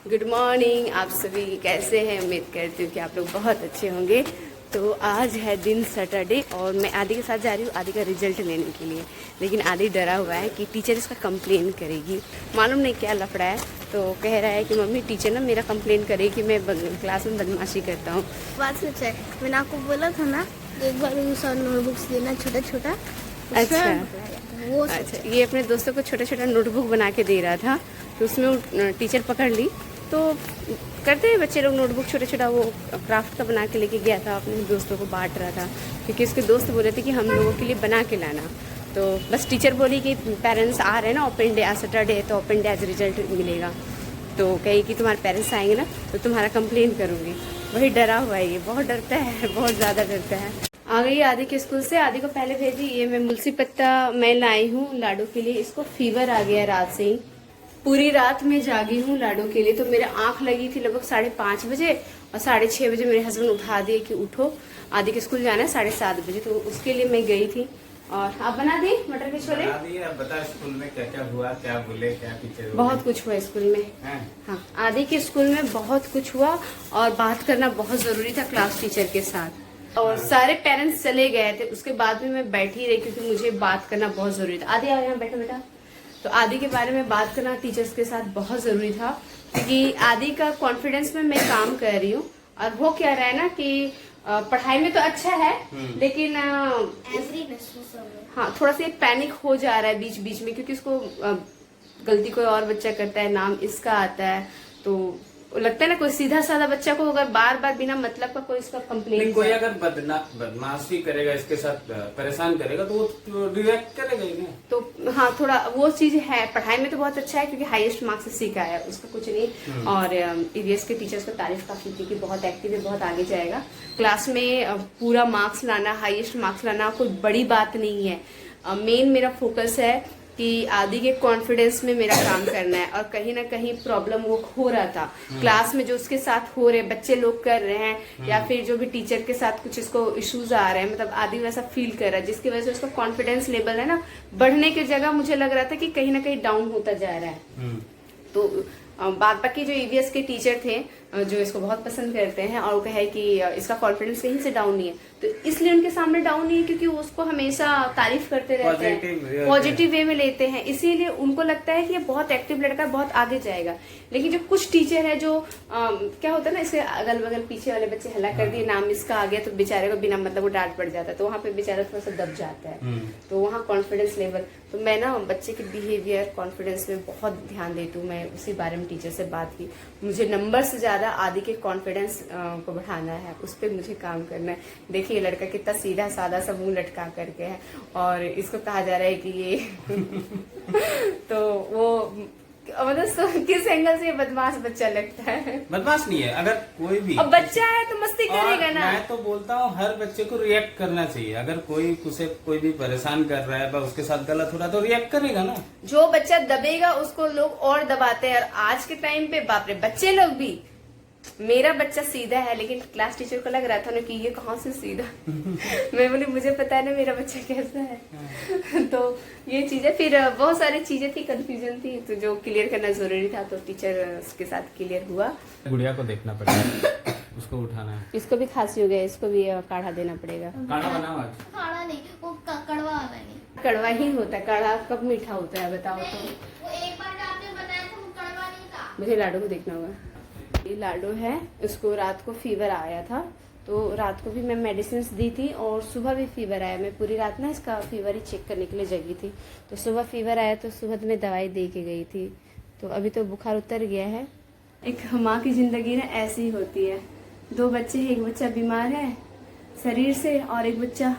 Good morning. आप सभी कैसे हैं? उम्मीद करती हूँ कि आप लोग बहुत अच्छे होंगे। तो आज है दिन सैटरडे और मैं आदि के साथ जा रही हूँ आदि का रिजल्ट लेने के लिए। लेकिन आदि डरा हुआ है कि टीचर इसका कंप्लेन करेगी, मालूम नहीं क्या लफड़ा है। तो कह रहा है कि मम्मी टीचर ना मेरा कंप्लेन करेगी कि मैं क्लास में बदमाशी करता हूँ। बात सच है, मैंने आपको बोला था ना एक बार नोटबुक्स देना छोटा छोटा। अच्छा, ये अपने दोस्तों को छोटा छोटा नोटबुक बना के दे रहा था, तो उसमें टीचर पकड़ ली। तो करते हैं बच्चे लोग नोटबुक छोटा छोटा, वो क्राफ्ट का बना के लेके गया था, अपने दोस्तों को बांट रहा था क्योंकि उसके दोस्त बोले थे कि हम लोगों के लिए बना के लाना। तो बस टीचर बोली कि पेरेंट्स आ रहे हैं ना, ओपन डे आज सैटरडे है तो ओपन डे आज रिजल्ट मिलेगा। तो कही कि तुम्हारे पेरेंट्स आएंगे ना तो तुम्हारा कंप्लेन करूँगी। वही डरा हुआ है, ये बहुत डरता है, बहुत ज़्यादा डरता है। आ गई आदि के स्कूल से। आदि को पहले भेजी, ये मैं मुलसी पत्ता मैं लाई हूँ लाडू के लिए। इसको फीवर आ गया रात से ही, पूरी रात में जागी हूँ लाडू के लिए। तो मेरे आंख लगी थी लगभग 5:30 बजे और 6:30 बजे मेरे हस्बैंड उठा दिए कि उठो आदि के स्कूल जाना है 7:30 बजे। तो उसके लिए मैं गई थी। और आप बना दी मटर के छोले? बना दिए। अब बता स्कूल में क्या क्या हुआ, क्या बोले, क्या टीचर? बहुत कुछ हुआ स्कूल में। हाँ, आदि के स्कूल में बहुत कुछ हुआ और बात करना बहुत जरूरी था क्लास टीचर के साथ। और सारे पेरेंट्स चले गए थे, उसके बाद भी मैं बैठी रही क्योंकि मुझे बात करना बहुत जरूरी था। आदि आओ यहाँ बैठो बेटा। तो आदि के बारे में बात करना टीचर्स के साथ बहुत जरूरी था क्योंकि आदि का कॉन्फिडेंस में मैं काम कर रही हूँ। और वो क्या रहा है ना कि पढ़ाई में तो अच्छा है लेकिन हाँ थोड़ा सा पैनिक हो जा रहा है बीच बीच में, क्योंकि उसको गलती कोई और बच्चा करता है, नाम इसका आता है, तो लगता है ना कोई सीधा साधा बच्चा को अगर बार बार बिना मतलब का कोई इसका कंप्लेन, कोई अगर बदमाशी करेगा, इसके साथ परेशान करेगा तो वो रिएक्ट करेगा ही ना। तो हाँ थोड़ा वो चीज है। पढ़ाई में तो बहुत अच्छा है क्योंकि हाईएस्ट मार्क्स से सीखा है, उसका कुछ नहीं। और ईवीएस के टीचर्स को तारीफ काफी थी कि बहुत एक्टिव है, बहुत आगे जाएगा। क्लास में पूरा मार्क्स लाना, हाईएस्ट मार्क्स लाना कोई बड़ी बात नहीं है। मेन मेरा फोकस है कि आदि के कॉन्फिडेंस में मेरा काम करना है। और कहीं ना कहीं प्रॉब्लम वो हो रहा था क्लास में, जो उसके साथ हो रहे बच्चे लोग कर रहे हैं या फिर जो भी टीचर के साथ कुछ इसको इश्यूज आ रहे हैं, मतलब आदि वैसा फील कर रहा है जिसकी वजह से उसका कॉन्फिडेंस लेवल है ना बढ़ने की जगह मुझे लग रहा था कि कहीं ना कहीं डाउन होता जा रहा है। तो बाद बाकी जो ईवीएस के टीचर थे जो इसको बहुत पसंद करते हैं और वो कहे कि इसका कॉन्फिडेंस कहीं से डाउन नहीं है, तो इसलिए उनके सामने डाउन नहीं है क्योंकि वो उसको हमेशा तारीफ करते रहते हैं, पॉजिटिव वे में लेते हैं, इसीलिए उनको लगता है कि ये बहुत एक्टिव लड़का है, बहुत आगे जाएगा। लेकिन जो कुछ टीचर है जो क्या होता है ना, इसके अगल बगल पीछे वाले बच्चे हल्ला कर दिए, नाम इसका आ गया, तो बेचारे को बिना मतलब वो डांट पड़ जाता है, तो वहाँ पे बेचारा थोड़ा सा दब जाता है। तो वहाँ कॉन्फिडेंस लेवल, तो मैं ना बच्चे के बिहेवियर कॉन्फिडेंस में बहुत ध्यान देती हूँ। मैं उसी बारे में टीचर से बात की, मुझे नंबर से ज्यादा आदि के कॉन्फिडेंस को बढ़ाना है, उस पर मुझे काम करना है। देखिए लड़का कितना सीधा साधा सा मुंह लटका करके है और इसको कहा जा रहा है कि ये तो वो मतलब किस एंगल से बदमाश बच्चा लगता है? बदमाश नहीं है, अगर कोई भी अब बच्चा है तो मस्ती करेगा ना। मैं तो बोलता हूँ हर बच्चे को रिएक्ट करना चाहिए। अगर कोई भी परेशान कर रहा है, उसके साथ गलत हो रहा है तो रिएक्ट करेगा ना। जो बच्चा दबेगा उसको लोग और दबाते हैं। और आज के टाइम पे बाप रे, बच्चे लोग भी, मेरा बच्चा सीधा है लेकिन क्लास टीचर को लग रहा था ना कि ये कहाँ से सीधा मैं बोली मुझे पता है ना मेरा बच्चा कैसा है तो ये चीजें, फिर बहुत सारी चीजें थी, कंफ्यूजन थी, तो जो क्लियर करना जरूरी था तो टीचर के साथ क्लियर हुआ। गुड़िया को देखना पड़ेगा, उसको उठाना है। इसको भी खांसी हो गया, इसको भी काढ़ा देना पड़ेगा। काढ़ा बनाओ आज। काढ़ा नहीं, वो कड़वा वाला नहीं। कड़वा ही होता है, काढ़ा कब मीठा होता है बताओ तो। वो एक बार जो आपने बताया था वो कड़वा नहीं था। मुझे लाडू को देखना होगा। ये लाडू है, उसको रात को फीवर आया था तो रात को भी मैं मेडिसिन दी थी और सुबह भी फीवर आया। मैं पूरी रात ना इसका फीवर ही चेक करने के लिए जगी थी, तो सुबह फीवर आया तो सुबह में दवाई दे के गई थी। तो अभी तो बुखार उतर गया है। एक माँ की जिंदगी ना ऐसी ही होती है, 2 बच्चे हैं, एक बच्चा बीमार है शरीर से और एक बच्चा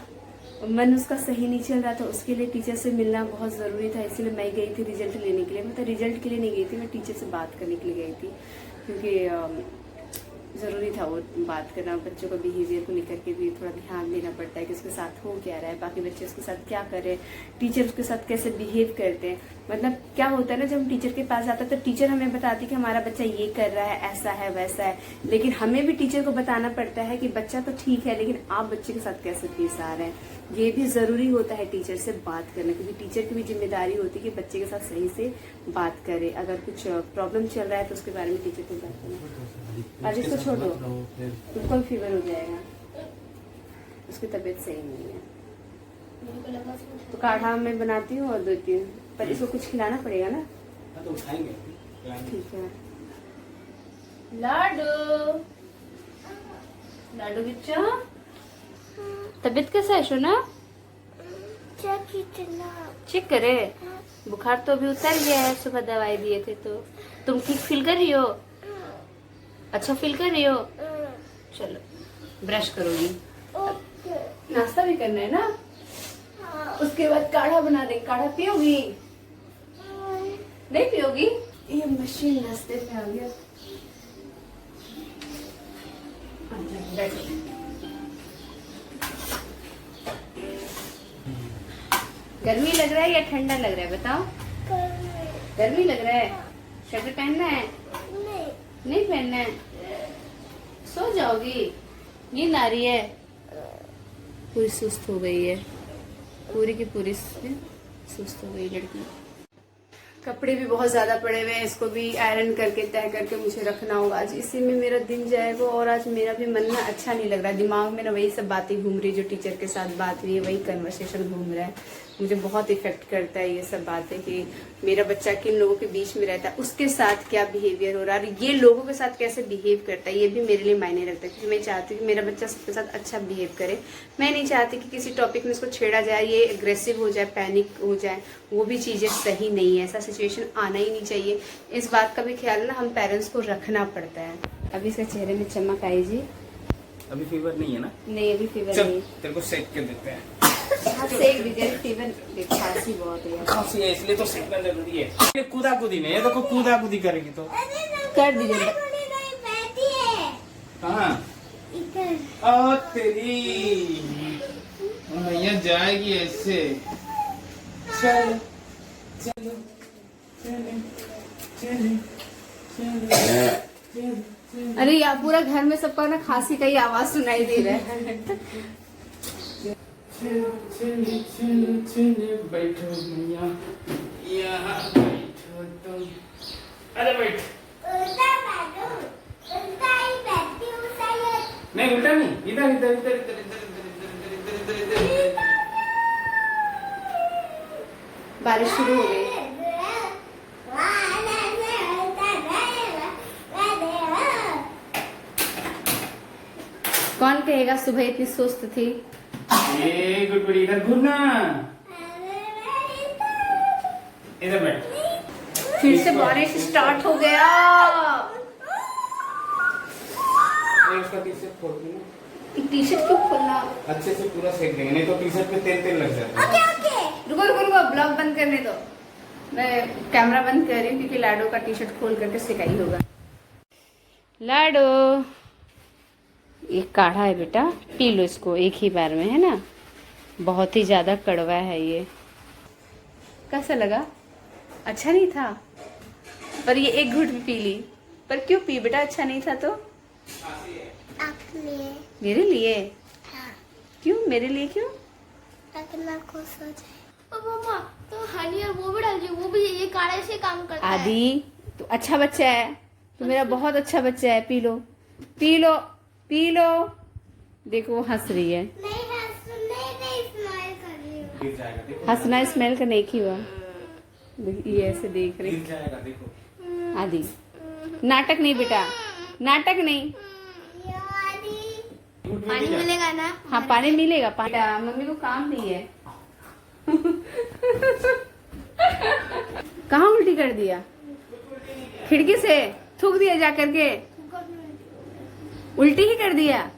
मन उसका सही नहीं चल रहा था, उसके लिए टीचर से मिलना बहुत ज़रूरी था, इसीलिए मैं गई थी रिजल्ट लेने के लिए। मैं तो रिजल्ट के लिए नहीं गई थी, मैं टीचर से बात करने के लिए गई थी क्योंकि ज़रूरी था वो बात करना। बच्चों का बिहेवियर को लेकर के भी थोड़ा ध्यान देना पड़ता है कि उसके साथ हो क्या रहा है, बाकी बच्चे उसके साथ क्या कर रहे हैं, टीचर उसके साथ कैसे बिहेव करते हैं। मतलब क्या होता है ना, जब हम टीचर के पास जाते हैं तो टीचर हमें बताती है कि हमारा बच्चा ये कर रहा है, ऐसा है वैसा है, लेकिन हमें भी टीचर को बताना पड़ता है कि बच्चा तो ठीक है लेकिन आप बच्चे के साथ कैसे पेश आ रहे हैं। ये भी जरूरी होता है टीचर से बात करना, क्योंकि टीचर की भी जिम्मेदारी होती है कि बच्चे के साथ सही से बात करे। अगर कुछ प्रॉब्लम चल रहा है तो उसके बारे में टीचर को बात करना। आज इसको छोड़ दो, उसको भी फीवर हो जाएगा, उसकी तबीयत सही नहीं है। तो काढ़ा मैं बनाती हूँ और देती हूँ, पर इसको कुछ खिलाना पड़ेगा ना। तो उठाएंगे। ठीक है। लाडू, लाडू बच्चा, तबीयत कैसा है सोना? चेक करे, बुखार तो अभी उतर गया है, सुबह दवाई दिए थे तो। तुम ठीक फील कर रही हो? अच्छा फील कर रही हो? चलो ब्रश करोगी, नाश्ता भी करना है ना, उसके बाद काढ़ा बना देंगे। काढ़ा पियोगी? नहीं पियोगी? ये मशीन नाश्ते पे आ गया। गर्मी लग रहा है या ठंडा लग रहा है बताओ? गर्मी लग रहा है। स्वेटर पहनना है? नहीं पहनना है। सो जाओगी? नींद आ रही है? पूरी सुस्त हो गई है, पूरी की पूरी सुस्त हो गई लड़की। कपड़े भी बहुत ज्यादा पड़े हुए हैं, इसको भी आयरन करके तय करके मुझे रखना होगा। आज इसी में मेरा दिन जाएगा और आज मेरा भी मन ना अच्छा नहीं लग रहा है। दिमाग में ना वही सब बातें घूम रही, जो टीचर के साथ बात हुई है वही कन्वर्सेशन घूम रहा है। मुझे बहुत इफेक्ट करता है ये सब बातें कि मेरा बच्चा किन लोगों के बीच में रहता है, उसके साथ क्या बिहेवियर हो रहा है, ये लोगों के साथ कैसे बिहेव करता है, ये भी मेरे लिए मायने रखता है। क्योंकि मैं चाहती हूँ कि मेरा बच्चा सबके साथ अच्छा बिहेव करे। मैं नहीं चाहती कि किसी टॉपिक में इसको छेड़ा जाए, ये एग्रेसिव हो जाए, पैनिक हो जाए, वो भी चीजें सही नहीं है। ऐसा सिचुएशन आना ही नहीं चाहिए। इस बात का भी ख्याल ना हम पेरेंट्स को रखना पड़ता है। अभी इसके चेहरे में चमक आई जी। अभी फीवर नहीं है ना? नहीं अभी फीवर चल नहीं। तेरे को सेक के देते हैं। हाँ सेक दीजिए, फीवर खांसी बहुत है। खांसी है इसलिए तो सेकना जरूरी है। ये कूदा कूदी नहीं, ये देखो कूदा कूदी करेगी तो कर दीजिए। हाँ और तेरी भैया जाएगी ऐसे। चलो चलो चलो चलो चलो। अरे यार पूरा घर में सबका ना खांसी का ही आवाज सुनाई दे रहा है। चलो चलो चलो बैठो भैया, यहाँ बैठो तुम। अरे बैठ। नहीं उल्टा नहीं, इधर इधर इधर इधर इधर इधर इधर इधर। बारिश शुरू हो गई। कौन कहेगा सुबह इतनी सुस्त थी? ये गुड़गुड़ी इधर घूरना, इधर बैठ। फिर से बारिश स्टार्ट हो गया। उसका टी शर्ट खोल दी ना। टी शर्ट क्यों खोलना? अच्छे से पूरा सेक देंगे, नहीं तो टी शर्ट पे तेल तेल लग जाता है। रुको रुको रुको, ब्लॉग बंद करने दो। मैं कैमरा बंद कर रही हूँ क्योंकि लाडो का टी शर्ट खोल करके सिकाई होगा। लाडो ये काढ़ा है बेटा, पी लो इसको एक ही बार में, है ना। बहुत ही ज्यादा कड़वा है ये। कैसा लगा? अच्छा नहीं था? पर ये एक घूंट भी पी ली। पर क्यों पी बेटा? अच्छा नहीं था तो? मेरे लिए? हाँ। क्यों मेरे लिए? क्यों? ना खुश हो जाए। मम्मा तो हनी और वो भी डाल दीजिए, वो भी ये काढ़े से काम करता है। आदि तो अच्छा बच्चा है, तो मेरा बहुत अच्छा बच्चा है। P low P low P low. देखो वो हंस रही है। नहीं स्माइल कर रही हूँ। गिर जाएगा देखो। हंसना स्मेल का नहीं हुआ। ये ऐसे देख रही। गिर जाएगा देखो। आदि नाटक नहीं बेटा, नाटक नहीं। पानी मिलेगा ना? हाँ पानी मिलेगा। पानी मम्मी को काम नहीं है। कहाँ उल्टी कर दिया? खिड़की से थूक दिया जा करके, उल्टी ही कर दिया।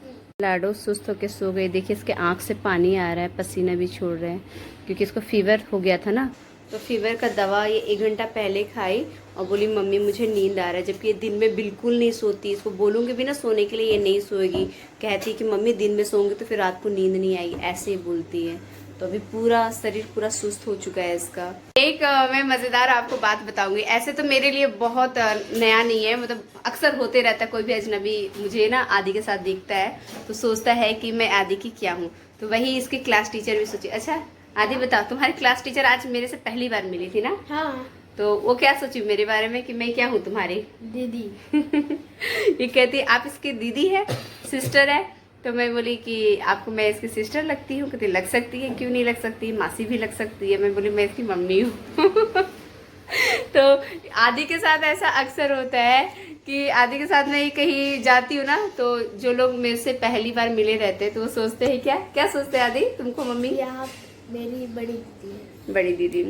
लाडो सुस्त होके सो गई। देखिए इसके आंख से पानी आ रहा है, पसीना भी छोड़ रहे हैं क्योंकि इसको फीवर हो गया था ना। तो फीवर का दवा ये 1 घंटा पहले खाई और बोली मम्मी मुझे नींद आ रहा है, जबकि ये दिन में बिल्कुल नहीं सोती। इसको बोलूँगी भी ना सोने के लिए ये नहीं सोएगी, कहती कि मम्मी दिन में सोऊंगी तो फिर रात को नींद नहीं आएगी, ऐसे ही बोलती है। तो तो अभी पूरा शरीर पूरा सुस्त हो चुका है इसका। एक मैं मजेदार आपको बात बताऊंगी। ऐसे तो मेरे लिए बहुत नया नहीं है, मतलब अक्सर होते रहता है। कोई भी अजनबी मुझे ना आदि के साथ देखता है तो सोचता है कि मैं आदि की क्या हूँ। तो वही इसकी क्लास टीचर भी सोची। अच्छा आदि बताओ, तुम्हारी क्लास टीचर आज मेरे से पहली बार मिली थी ना? हाँ। तो वो क्या सोची मेरे बारे में कि मैं क्या हूँ तुम्हारी दीदी। ये कहती आप इसकी दीदी है, सिस्टर है। तो मैं बोली कि आपको मैं इसकी सिस्टर लगती हूँ? कहती लग सकती है, क्यों नहीं लग सकती, मासी भी लग सकती है। मैं बोली मैं इसकी मम्मी हूँ। तो आदि के साथ ऐसा अक्सर होता है कि आदि के साथ मैं कहीं जाती हूँ ना, तो जो लोग मेरे से पहली बार मिले रहते हैं तो वो सोचते हैं क्या सोचते हैं आदि तुमको मम्मी? आप मेरी बड़ी दीदी है। बड़ी दीदी।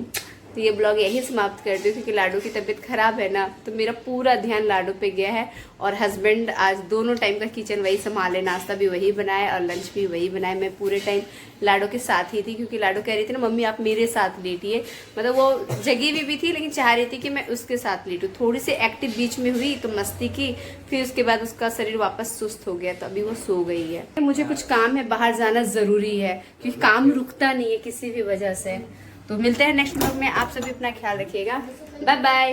तो ये ब्लॉग यही समाप्त कर दूँ क्योंकि लाडू की तबीयत खराब है ना, तो मेरा पूरा ध्यान लाडू पे गया है। और हस्बैंड आज दोनों टाइम का किचन वही संभाले, नाश्ता भी वही बनाए और लंच भी वही बनाए। मैं पूरे टाइम लाडू के साथ ही थी क्योंकि लाडू कह रही थी ना मम्मी आप मेरे साथ लेटिए, मतलब वो जगी भी थी लेकिन चाह रही थी कि मैं उसके साथ लेटूँ। थोड़ी सी एक्टिव बीच में हुई तो मस्ती की, फिर उसके बाद उसका शरीर वापस सुस्त हो गया तो अभी वो सो गई है। मुझे कुछ काम है, बाहर जाना ज़रूरी है क्योंकि काम रुकता नहीं है किसी भी वजह से। तो मिलते हैं नेक्स्ट ब्लॉग में। आप सभी अपना ख्याल रखिएगा। Bye bye.